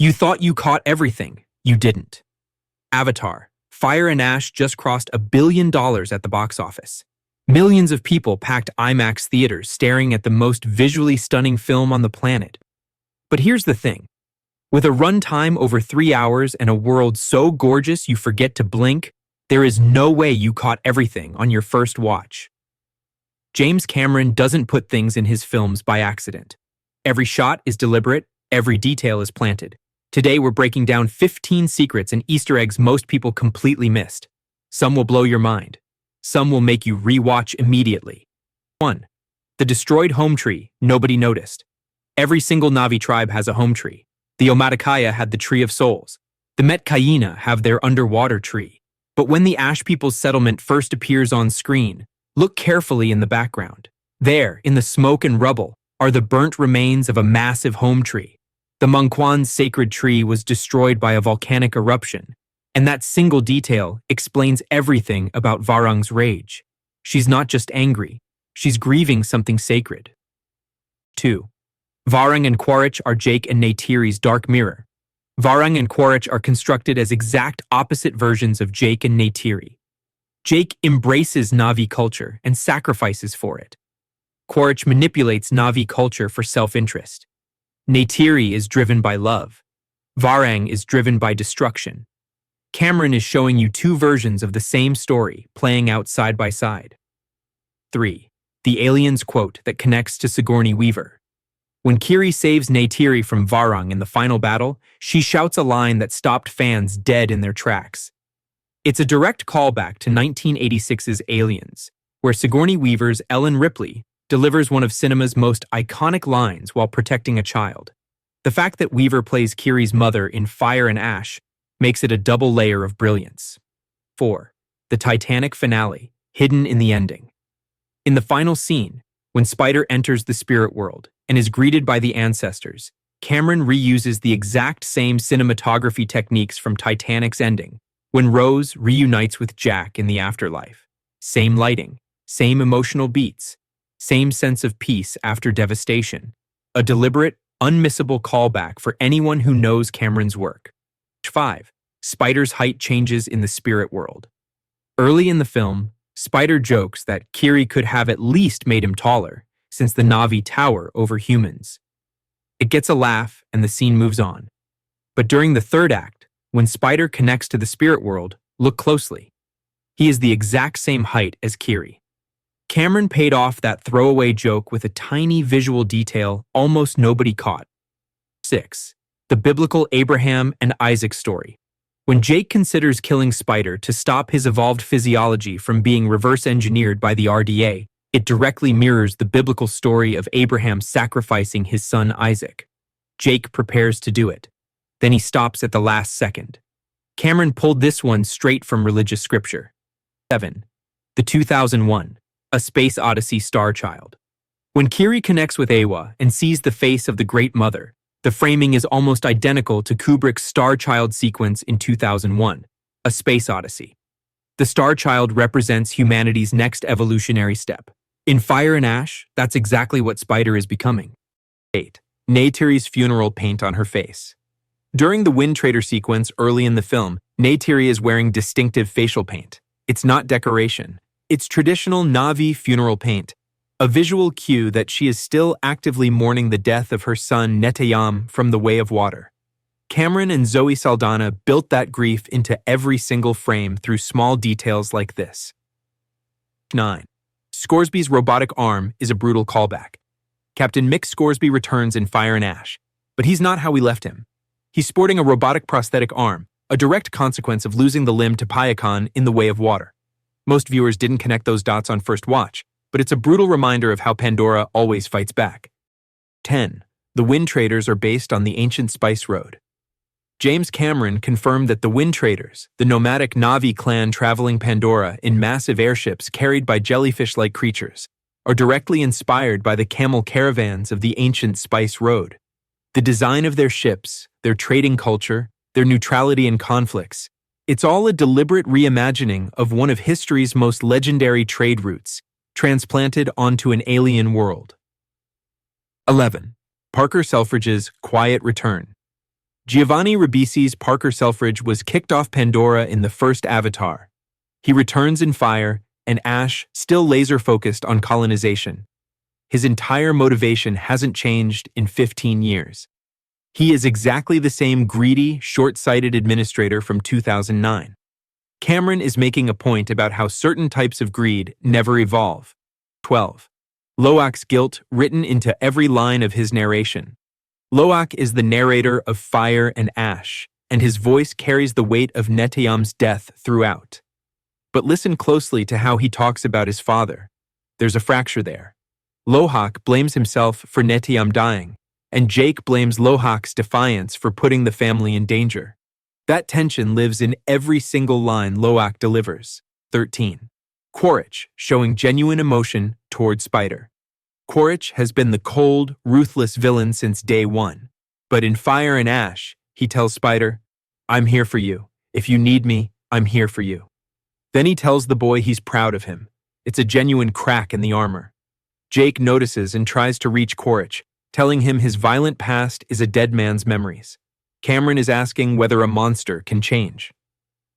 You thought you caught everything. You didn't. Avatar, Fire and Ash just crossed $1 billion at the box office. Millions of people packed IMAX theaters staring at the most visually stunning film on the planet. But here's the thing. With a runtime over 3 hours and a world so gorgeous you forget to blink, there is no way you caught everything on your first watch. James Cameron doesn't put things in his films by accident. Every shot is deliberate, every detail is planted. Today we're breaking down 15 secrets and Easter eggs most people completely missed. Some will blow your mind. Some will make you rewatch immediately. 1. The destroyed home tree nobody noticed. Every single Na'vi tribe has a home tree. The Omaticaya had the Tree of Souls. The Metkayina have their underwater tree. But when the Ash People's settlement first appears on screen, look carefully in the background. There, in the smoke and rubble, are the burnt remains of a massive home tree. The Mungkwan's sacred tree was destroyed by a volcanic eruption, and that single detail explains everything about Varung's rage. She's not just angry, she's grieving something sacred. 2. Varung and Quaritch are Jake and Neytiri's dark mirror. Varung and Quaritch are constructed as exact opposite versions of Jake and Neytiri. Jake embraces Na'vi culture and sacrifices for it. Quaritch manipulates Na'vi culture for self-interest. Neytiri is driven by love. Varung is driven by destruction. Cameron is showing you two versions of the same story playing out side by side. 3. The alien's quote that connects to Sigourney Weaver. When Kiri saves Neytiri from Varung in the final battle, she shouts a line that stopped fans dead in their tracks. It's a direct callback to 1986's Aliens, where Sigourney Weaver's Ellen Ripley delivers one of cinema's most iconic lines while protecting a child. The fact that Weaver plays Kiri's mother in Fire and Ash makes it a double layer of brilliance. 4. The Titanic finale, hidden in the ending. In the final scene, when Spider enters the spirit world and is greeted by the ancestors, Cameron reuses the exact same cinematography techniques from Titanic's ending, when Rose reunites with Jack in the afterlife. Same lighting, same emotional beats, same sense of peace after devastation. A deliberate, unmissable callback for anyone who knows Cameron's work. 5. Spider's height changes in the spirit world. Early in the film, Spider jokes that Kiri could have at least made him taller, since the Na'vi tower over humans. It gets a laugh and the scene moves on. But during the third act, when Spider connects to the spirit world, look closely. He is the exact same height as Kiri. Cameron paid off that throwaway joke with a tiny visual detail almost nobody caught. 6. The biblical Abraham and Isaac story. When Jake considers killing Spider to stop his evolved physiology from being reverse-engineered by the RDA, it directly mirrors the biblical story of Abraham sacrificing his son Isaac. Jake prepares to do it. Then he stops at the last second. Cameron pulled this one straight from religious scripture. 7. The 2001, A Space Odyssey Star Child. When Kiri connects with Awa and sees the face of the Great Mother, the framing is almost identical to Kubrick's Star Child sequence in 2001, A Space Odyssey. The Star Child represents humanity's next evolutionary step. In Fire and Ash, that's exactly what Spider is becoming. 8. Neytiri's funeral paint on her face. During the Wind Trader sequence early in the film, Neytiri is wearing distinctive facial paint. It's not decoration. It's traditional Na'vi funeral paint, a visual cue that she is still actively mourning the death of her son Neteyam from the Way of Water. Cameron and Zoe Saldana built that grief into every single frame through small details like this. 9. Scoresby's robotic arm is a brutal callback. Captain Mick Scoresby returns in Fire and Ash, but he's not how we left him. He's sporting a robotic prosthetic arm, a direct consequence of losing the limb to Payakan in the Way of Water. Most viewers didn't connect those dots on first watch, but it's a brutal reminder of how Pandora always fights back. 10. The Wind Traders are based on the ancient Spice Road. James Cameron confirmed that the Wind Traders, the nomadic Na'vi clan traveling Pandora in massive airships carried by jellyfish-like creatures, are directly inspired by the camel caravans of the ancient Spice Road. The design of their ships, their trading culture, their neutrality in conflicts, it's all a deliberate reimagining of one of history's most legendary trade routes, transplanted onto an alien world. 11. Parker Selfridge's quiet return. Giovanni Ribisi's Parker Selfridge was kicked off Pandora in the first Avatar. He returns in fire, and Ash, still laser-focused on colonization. His entire motivation hasn't changed in 15 years. He is exactly the same greedy, short-sighted administrator from 2009. Cameron is making a point about how certain types of greed never evolve. 12. Loak's guilt written into every line of his narration. Loak is the narrator of Fire and Ash, and his voice carries the weight of Neteyam's death throughout. But listen closely to how he talks about his father. There's a fracture there. Loak blames himself for Neteyam dying, and Jake blames Loak's defiance for putting the family in danger. That tension lives in every single line Loak delivers. 13. Quaritch, showing genuine emotion toward Spider. Quaritch has been the cold, ruthless villain since day one. But in Fire and Ash, he tells Spider, "I'm here for you. If you need me, I'm here for you." Then he tells the boy he's proud of him. It's a genuine crack in the armor. Jake notices and tries to reach Quaritch, telling him his violent past is a dead man's memories. Cameron is asking whether a monster can change.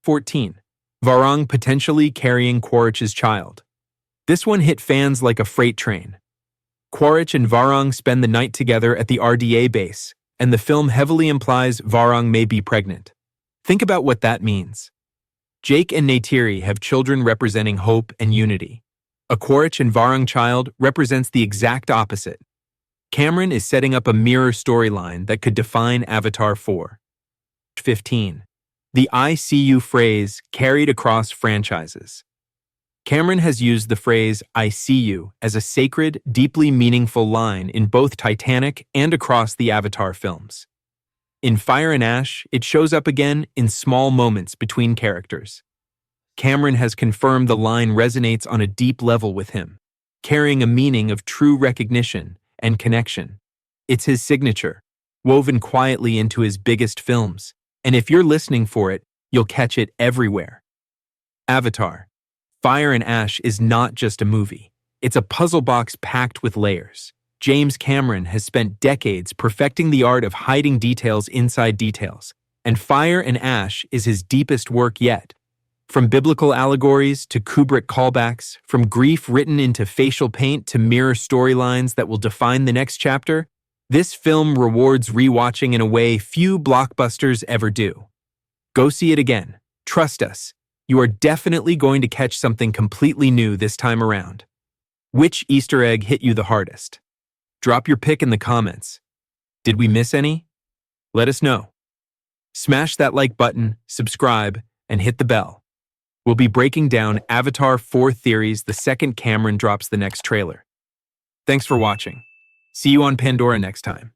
14. Varang potentially carrying Quaritch's child. This one hit fans like a freight train. Quaritch and Varang spend the night together at the RDA base, and the film heavily implies Varang may be pregnant. Think about what that means. Jake and Neytiri have children representing hope and unity. A Quaritch and Varang child represents the exact opposite. Cameron is setting up a mirror storyline that could define Avatar 4. 15. The "I see you" phrase carried across franchises. Cameron has used the phrase "I see you" as a sacred, deeply meaningful line in both Titanic and across the Avatar films. In Fire and Ash, it shows up again in small moments between characters. Cameron has confirmed the line resonates on a deep level with him, carrying a meaning of true recognition and connection. It's his signature, woven quietly into his biggest films, and if you're listening for it, you'll catch it everywhere. Avatar. Fire and Ash is not just a movie. It's a puzzle box packed with layers. James Cameron has spent decades perfecting the art of hiding details inside details, and Fire and Ash is his deepest work yet. From biblical allegories to Kubrick callbacks, from grief written into facial paint to mirror storylines that will define the next chapter, this film rewards rewatching in a way few blockbusters ever do. Go see it again. Trust us. You are definitely going to catch something completely new this time around. Which Easter egg hit you the hardest? Drop your pick in the comments. Did we miss any? Let us know. Smash that like button, subscribe, and hit the bell. We'll be breaking down Avatar 4 theories the second Cameron drops the next trailer. Thanks for watching. See you on Pandora next time.